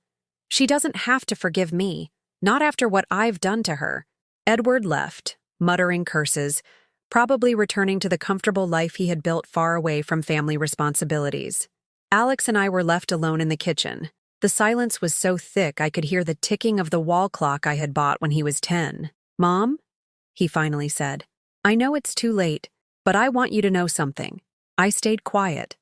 "She doesn't have to forgive me, not after what I've done to her." Edward left, muttering curses, probably returning to the comfortable life he had built far away from family responsibilities. Alex and I were left alone in the kitchen. The silence was so thick I could hear the ticking of the wall clock I had bought when he was 10. Mom, he finally said, I know it's too late, but I want you to know something. I stayed quiet,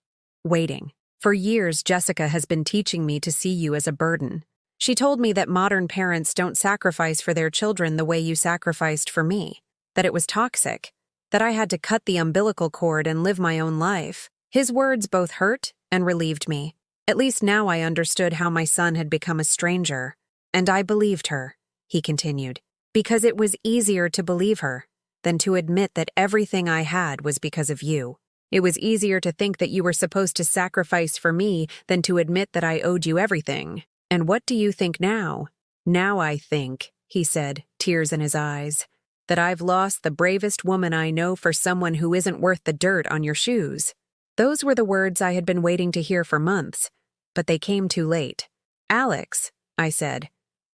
waiting. For years, Jessica has been teaching me to see you as a burden. She told me that modern parents don't sacrifice for their children the way you sacrificed for me, that it was toxic, that I had to cut the umbilical cord and live my own life. His words both hurt and relieved me. At least now I understood how my son had become a stranger. And I believed her, he continued, because it was easier to believe her than to admit that everything I had was because of you. It was easier to think that you were supposed to sacrifice for me than to admit that I owed you everything. And what do you think now? Now I think, he said, tears in his eyes, that I've lost the bravest woman I know for someone who isn't worth the dirt on your shoes. Those were the words I had been waiting to hear for months, but they came too late. Alex, I said,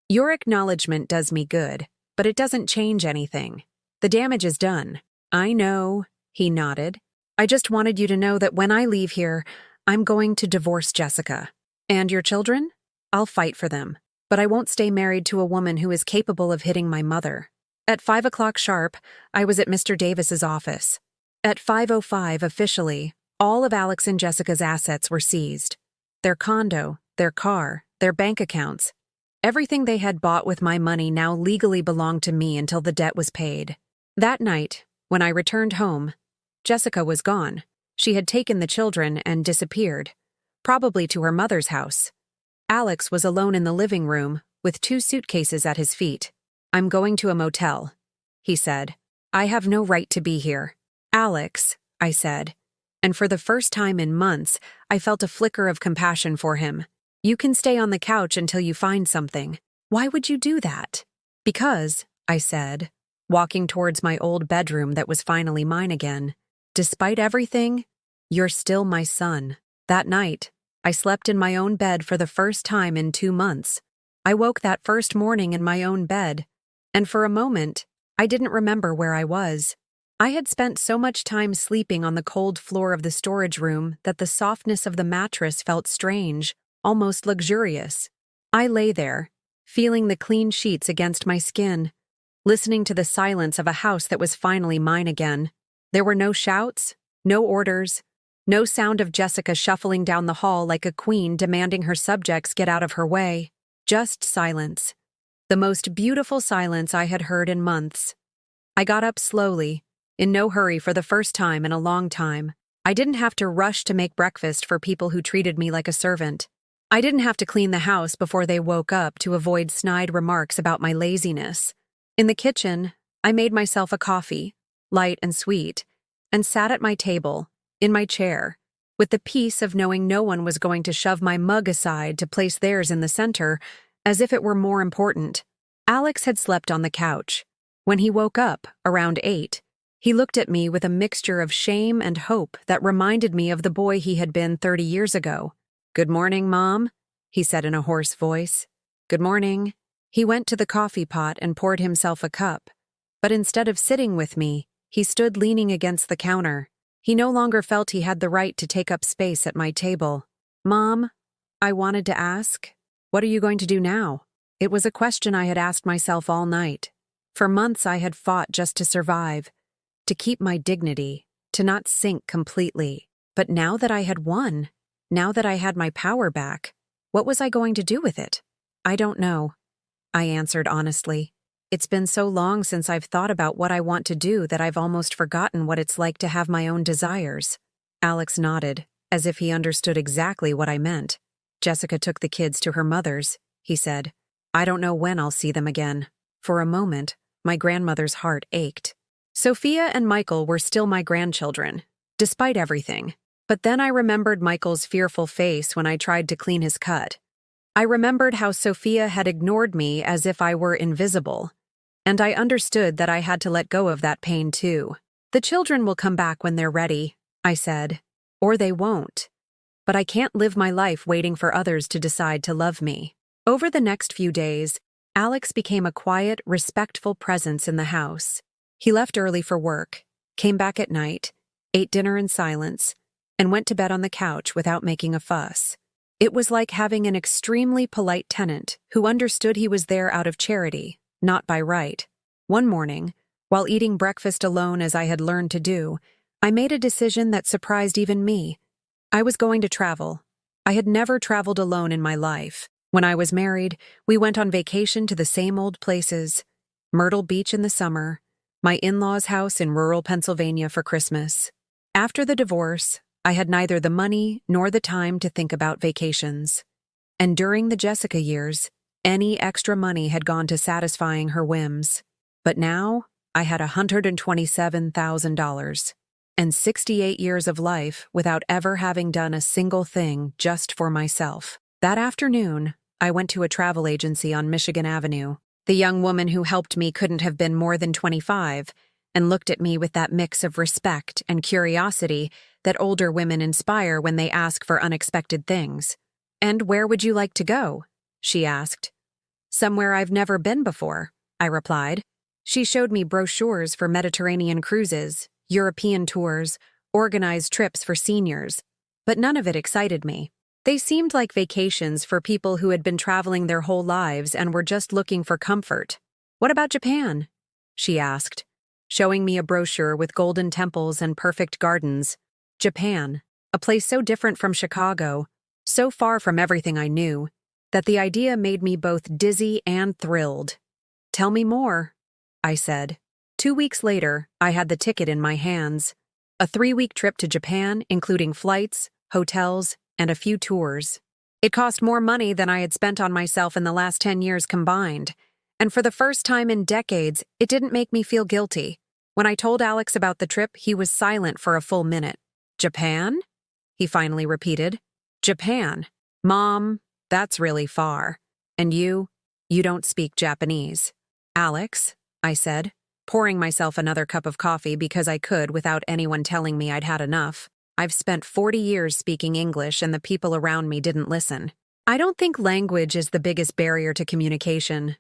your acknowledgement does me good, but it doesn't change anything. The damage is done. I know, he nodded. I just wanted you to know that when I leave here, I'm going to divorce Jessica. And your children? I'll fight for them. But I won't stay married to a woman who is capable of hitting my mother. At 5 o'clock sharp, I was at Mr. Davis's office. At 5:05 officially, all of Alex and Jessica's assets were seized. Their condo, their car, their bank accounts. Everything they had bought with my money now legally belonged to me until the debt was paid. That night, when I returned home, Jessica was gone. She had taken the children and disappeared, probably to her mother's house. Alex was alone in the living room with 2 suitcases at his feet. I'm going to a motel, he said. I have no right to be here. Alex, I said, and for the first time in months, I felt a flicker of compassion for him. You can stay on the couch until you find something. Why would you do that? Because, I said, walking towards my old bedroom that was finally mine again. Despite everything, you're still my son. That night, I slept in my own bed for the first time in 2 months. I woke that first morning in my own bed, and for a moment, I didn't remember where I was. I had spent so much time sleeping on the cold floor of the storage room that the softness of the mattress felt strange, almost luxurious. I lay there, feeling the clean sheets against my skin, listening to the silence of a house that was finally mine again. There were no shouts, no orders, no sound of Jessica shuffling down the hall like a queen demanding her subjects get out of her way. Just silence. The most beautiful silence I had heard in months. I got up slowly, in no hurry for the first time in a long time. I didn't have to rush to make breakfast for people who treated me like a servant. I didn't have to clean the house before they woke up to avoid snide remarks about my laziness. In the kitchen, I made myself a coffee, light and sweet, and sat at my table, in my chair, with the peace of knowing no one was going to shove my mug aside to place theirs in the center, as if it were more important. Alex had slept on the couch. When he woke up, around 8, he looked at me with a mixture of shame and hope that reminded me of the boy he had been 30 years ago. Good morning, Mom, he said in a hoarse voice. Good morning. He went to the coffee pot and poured himself a cup, but instead of sitting with me, he stood leaning against the counter. He no longer felt he had the right to take up space at my table. Mom, I wanted to ask, what are you going to do now? It was a question I had asked myself all night. For months I had fought just to survive, to keep my dignity, to not sink completely. But now that I had won, now that I had my power back, what was I going to do with it? I don't know, I answered honestly. It's been so long since I've thought about what I want to do that I've almost forgotten what it's like to have my own desires. Alex nodded, as if he understood exactly what I meant. Jessica took the kids to her mother's, he said. I don't know when I'll see them again. For a moment, my grandmother's heart ached. Sophia and Michael were still my grandchildren, despite everything. But then I remembered Michael's fearful face when I tried to clean his cut. I remembered how Sophia had ignored me as if I were invisible. And I understood that I had to let go of that pain too. The children will come back when they're ready, I said. Or they won't. But I can't live my life waiting for others to decide to love me. Over the next few days, Alex became a quiet, respectful presence in the house. He left early for work, came back at night, ate dinner in silence, and went to bed on the couch without making a fuss. It was like having an extremely polite tenant who understood he was there out of charity, not by right. One morning, while eating breakfast alone as I had learned to do, I made a decision that surprised even me. I was going to travel. I had never traveled alone in my life. When I was married, we went on vacation to the same old places: Myrtle Beach in the summer, my in-laws' house in rural Pennsylvania for Christmas. After the divorce, I had neither the money nor the time to think about vacations. And during the Jessica years, any extra money had gone to satisfying her whims. But now, I had $127,000 and 68 years of life without ever having done a single thing just for myself. That afternoon, I went to a travel agency on Michigan Avenue. The young woman who helped me couldn't have been more than 25 and looked at me with that mix of respect and curiosity that older women inspire when they ask for unexpected things. "And where would you like to go?" she asked. "Somewhere I've never been before," I replied. She showed me brochures for Mediterranean cruises, European tours, organized trips for seniors, but none of it excited me. They seemed like vacations for people who had been traveling their whole lives and were just looking for comfort. "What about Japan?" she asked, showing me a brochure with golden temples and perfect gardens. Japan, a place so different from Chicago, so far from everything I knew, that the idea made me both dizzy and thrilled. "Tell me more," I said. 2 weeks later, I had the ticket in my hands. A 3-week trip to Japan, including flights, hotels, and a few tours. It cost more money than I had spent on myself in the last 10 years combined, and for the first time in decades, it didn't make me feel guilty. When I told Alex about the trip, he was silent for a full minute. "Japan?" he finally repeated. "Japan. Mom, that's really far. And you don't speak Japanese." "Alex," I said, pouring myself another cup of coffee because I could without anyone telling me I'd had enough. "I've spent 40 years speaking English and the people around me didn't listen. I don't think language is the biggest barrier to communication."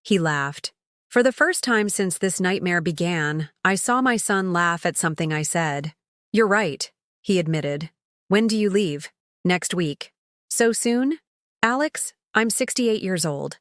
He laughed. For the first time since this nightmare began, I saw my son laugh at something I said. "You're right," he admitted. "When do you leave?" "Next week." "So soon?" "Alex, I'm 68 years old.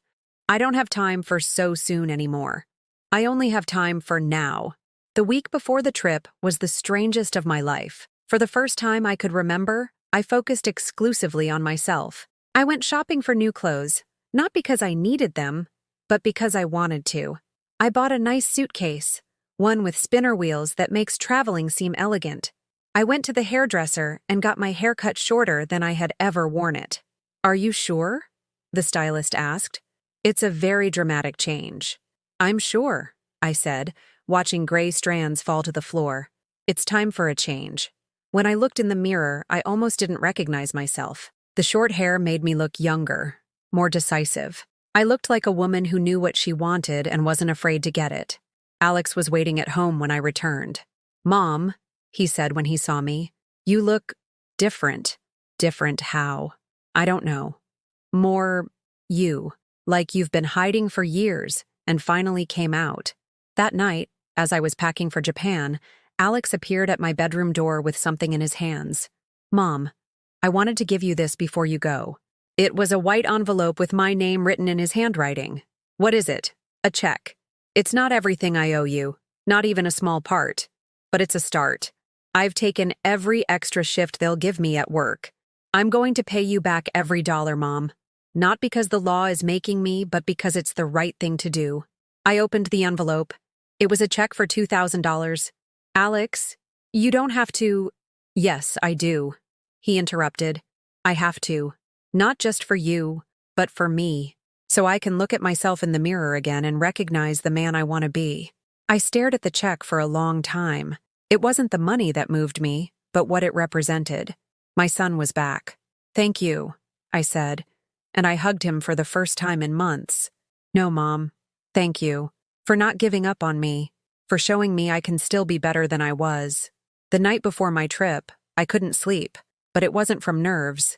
I don't have time for so soon anymore. I only have time for now." The week before the trip was the strangest of my life. For the first time I could remember, I focused exclusively on myself. I went shopping for new clothes, not because I needed them, but because I wanted to. I bought a nice suitcase, one with spinner wheels that makes traveling seem elegant. I went to the hairdresser and got my hair cut shorter than I had ever worn it. "Are you sure?" the stylist asked. "It's a very dramatic change." "I'm sure," I said, watching gray strands fall to the floor. "It's time for a change." When I looked in the mirror, I almost didn't recognize myself. The short hair made me look younger, more decisive. I looked like a woman who knew what she wanted and wasn't afraid to get it. Alex was waiting at home when I returned. "Mom," he said when he saw me, "you look different." "Different how?" "I don't know. More you, like you've been hiding for years and finally came out." That night, as I was packing for Japan, Alex appeared at my bedroom door with something in his hands. "Mom, I wanted to give you this before you go." It was a white envelope with my name written in his handwriting. "What is it?" "A check. It's not everything I owe you, not even a small part. But it's a start. I've taken every extra shift they'll give me at work. I'm going to pay you back every dollar, Mom. Not because the law is making me, but because it's the right thing to do." I opened the envelope. It was a check for $2,000. "Alex, you don't have to—" "Yes, I do," he interrupted. "I have to. Not just for you, but for me. So I can look at myself in the mirror again and recognize the man I want to be." I stared at the check for a long time. It wasn't the money that moved me, but what it represented. My son was back. "Thank you," I said, and I hugged him for the first time in months. "No, Mom. Thank you. For not giving up on me. For showing me I can still be better than I was." The night before my trip, I couldn't sleep, but it wasn't from nerves.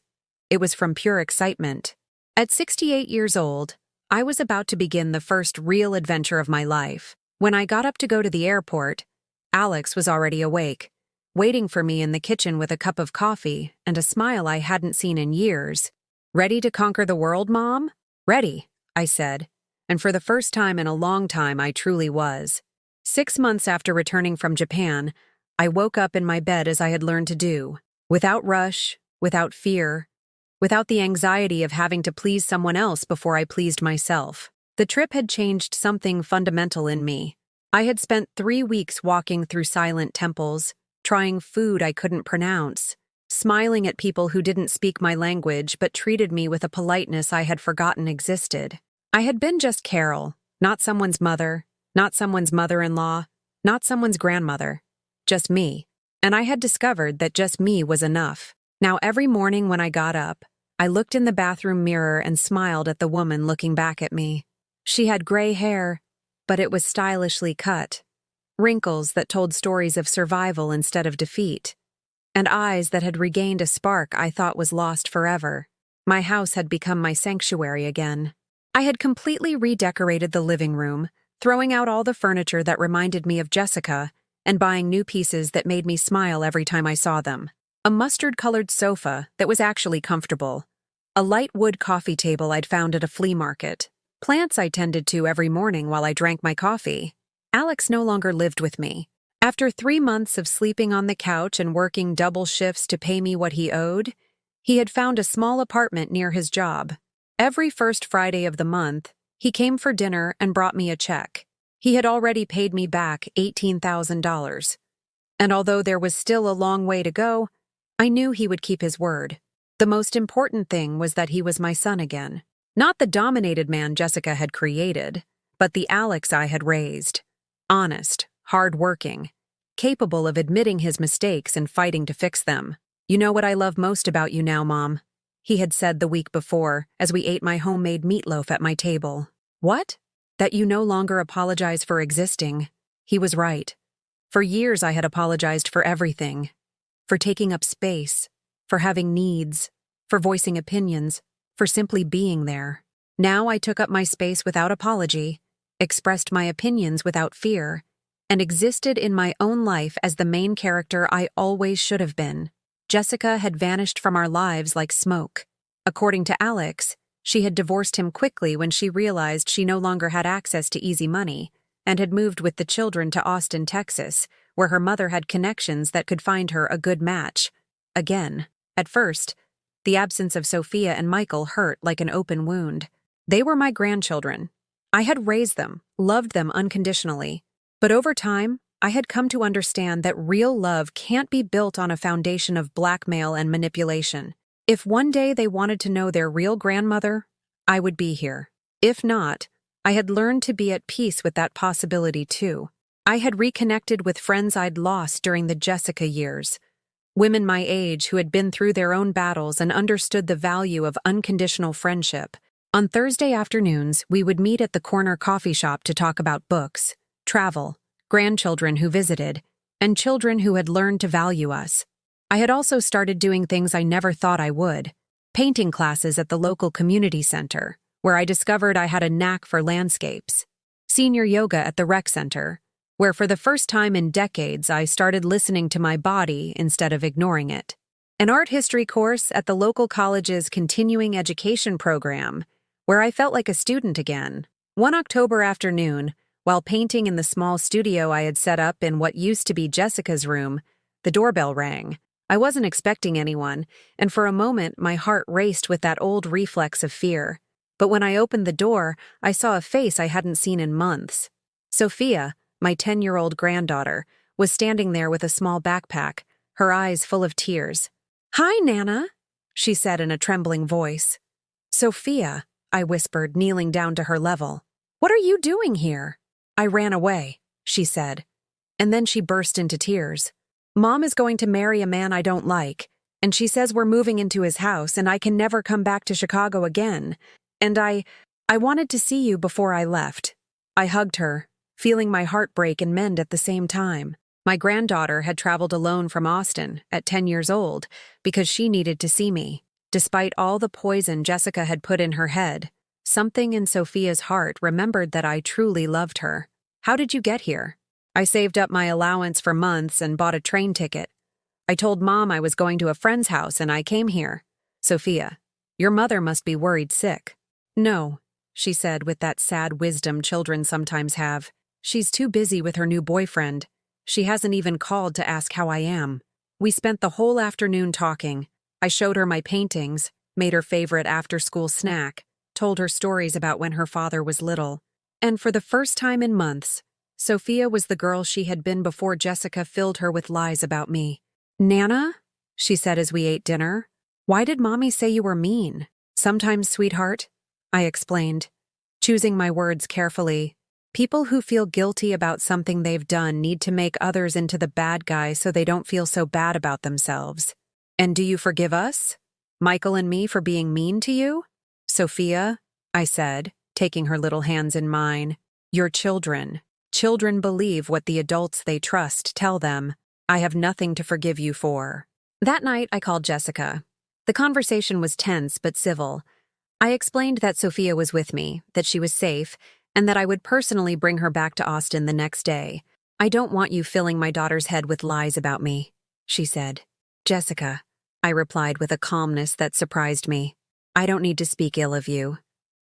It was from pure excitement. At 68 years old, I was about to begin the first real adventure of my life. When I got up to go to the airport, Alex was already awake, waiting for me in the kitchen with a cup of coffee and a smile I hadn't seen in years. "Ready to conquer the world, Mom?" "Ready," I said, and for the first time in a long time I truly was. 6 months after returning from Japan, I woke up in my bed as I had learned to do, without rush, without fear, without the anxiety of having to please someone else before I pleased myself. The trip had changed something fundamental in me. I had spent 3 weeks walking through silent temples, trying food I couldn't pronounce, smiling at people who didn't speak my language but treated me with a politeness I had forgotten existed. I had been just Carol, not someone's mother, not someone's mother-in-law, not someone's grandmother, just me. And I had discovered that just me was enough. Now every morning when I got up, I looked in the bathroom mirror and smiled at the woman looking back at me. She had gray hair, but it was stylishly cut, wrinkles that told stories of survival instead of defeat, and eyes that had regained a spark I thought was lost forever. My house had become my sanctuary again. I had completely redecorated the living room, throwing out all the furniture that reminded me of Jessica and buying new pieces that made me smile every time I saw them. A mustard-colored sofa that was actually comfortable, a light wood coffee table I'd found at a flea market, plants I tended to every morning while I drank my coffee. Alex no longer lived with me. After 3 months of sleeping on the couch and working double shifts to pay me what he owed, he had found a small apartment near his job. Every first Friday of the month, he came for dinner and brought me a check. He had already paid me back $18,000. And although there was still a long way to go, I knew he would keep his word. The most important thing was that he was my son again. Not the dominated man Jessica had created, but the Alex I had raised. Honest, hard-working, capable of admitting his mistakes and fighting to fix them. "You know what I love most about you now, Mom," he had said the week before as we ate my homemade meatloaf at my table. "What?" "That you no longer apologize for existing." He was right. For years I had apologized for everything. For taking up space, for having needs, for voicing opinions, for simply being there. Now I took up my space without apology, expressed my opinions without fear, and existed in my own life as the main character I always should have been. Jessica had vanished from our lives like smoke. According to Alex, she had divorced him quickly when she realized she no longer had access to easy money, and had moved with the children to Austin, Texas, where her mother had connections that could find her a good match. Again. At first, the absence of Sophia and Michael hurt like an open wound. They were my grandchildren. I had raised them, loved them unconditionally. But over time, I had come to understand that real love can't be built on a foundation of blackmail and manipulation. If one day they wanted to know their real grandmother, I would be here. If not, I had learned to be at peace with that possibility too. I had reconnected with friends I'd lost during the Jessica years. Women my age who had been through their own battles and understood the value of unconditional friendship. On Thursday afternoons, we would meet at the corner coffee shop to talk about books, travel, grandchildren who visited, and children who had learned to value us. I had also started doing things I never thought I would. Painting classes at the local community center, where I discovered I had a knack for landscapes. Senior yoga at the rec center, where for the first time in decades I started listening to my body instead of ignoring it. An art history course at the local college's continuing education program, where I felt like a student again. One October afternoon, while painting in the small studio I had set up in what used to be Jessica's room, the doorbell rang. I wasn't expecting anyone, and for a moment my heart raced with that old reflex of fear. But when I opened the door, I saw a face I hadn't seen in months. Sophia, my 10-year-old granddaughter, was standing there with a small backpack, her eyes full of tears. "Hi, Nana," she said in a trembling voice. "Sophia," I whispered, kneeling down to her level. "What are you doing here?" "I ran away," she said. And then she burst into tears. "Mom is going to marry a man I don't like, and she says we're moving into his house and I can never come back to Chicago again. And I wanted to see you before I left." I hugged her, feeling my heart break and mend at the same time. My granddaughter had traveled alone from Austin at 10 years old because she needed to see me. Despite all the poison Jessica had put in her head, something in Sophia's heart remembered that I truly loved her. "How did you get here?" "I saved up my allowance for months and bought a train ticket. I told Mom I was going to a friend's house and I came here." "Sophia, your mother must be worried sick." "No, she said with that sad wisdom children sometimes have. She's too busy with her new boyfriend. She hasn't even called to ask how I am. We spent the whole afternoon talking. I showed her my paintings, made her favorite after-school snack, told her stories about when her father was little. And for the first time in months, Sophia was the girl she had been before Jessica filled her with lies about me. "Nana," she said as we ate dinner, "why did Mommy say you were mean?" "Sometimes, sweetheart," I explained, choosing my words carefully. People who feel guilty about something they've done need to make others into the bad guy so they don't feel so bad about themselves. "And do you forgive us, Michael and me, for being mean to you?" "Sophia," I said, taking her little hands in mine, "you're children. Children believe what the adults they trust tell them. I have nothing to forgive you for." That night, I called Jessica. The conversation was tense but civil. I explained that Sophia was with me, that she was safe, and that I would personally bring her back to Austin the next day. "I don't want you filling my daughter's head with lies about me," she said. "Jessica," I replied with a calmness that surprised me, "I don't need to speak ill of you.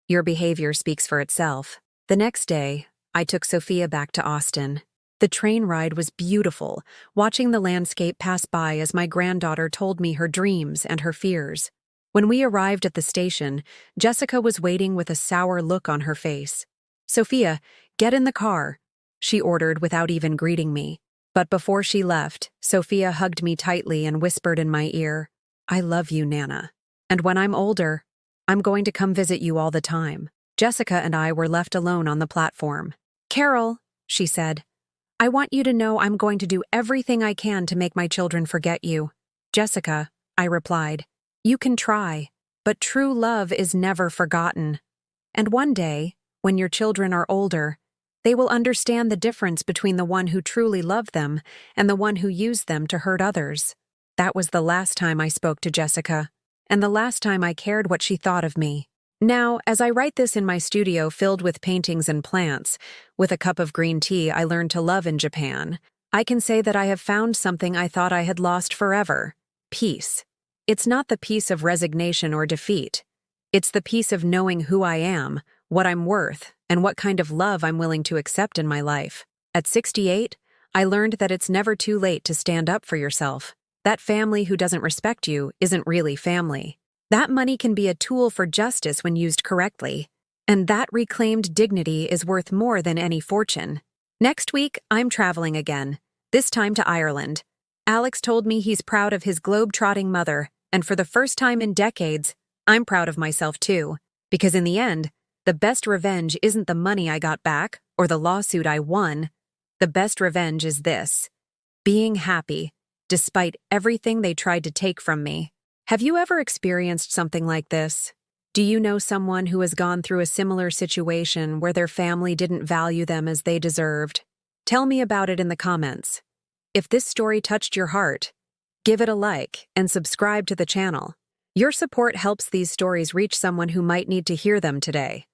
Your behavior speaks for itself." The next day, I took Sophia back to Austin. The train ride was beautiful, watching the landscape pass by as my granddaughter told me her dreams and her fears. When we arrived at the station, Jessica was waiting with a sour look on her face. "Sophia, get in the car," she ordered without even greeting me. But before she left, Sophia hugged me tightly and whispered in my ear, "I love you, Nana. And when I'm older, I'm going to come visit you all the time." Jessica and I were left alone on the platform. "Carol," she said, "I want you to know I'm going to do everything I can to make my children forget you." "Jessica," I replied, "you can try, but true love is never forgotten. And one day, when your children are older, they will understand the difference between the one who truly loved them and the one who used them to hurt others." That was the last time I spoke to Jessica, and the last time I cared what she thought of me. Now, as I write this in my studio filled with paintings and plants, with a cup of green tea I learned to love in Japan, I can say that I have found something I thought I had lost forever: peace. It's not the peace of resignation or defeat. It's the peace of knowing who I am, what I'm worth, and what kind of love I'm willing to accept in my life. At 68, I learned that it's never too late to stand up for yourself. That family who doesn't respect you isn't really family. That money can be a tool for justice when used correctly, and that reclaimed dignity is worth more than any fortune. Next week, I'm traveling again, this time to Ireland. Alex told me he's proud of his globe-trotting mother, and for the first time in decades, I'm proud of myself too, because in the end, the best revenge isn't the money I got back or the lawsuit I won. The best revenge is this: being happy, despite everything they tried to take from me. Have you ever experienced something like this? Do you know someone who has gone through a similar situation where their family didn't value them as they deserved? Tell me about it in the comments. If this story touched your heart, give it a like and subscribe to the channel. Your support helps these stories reach someone who might need to hear them today.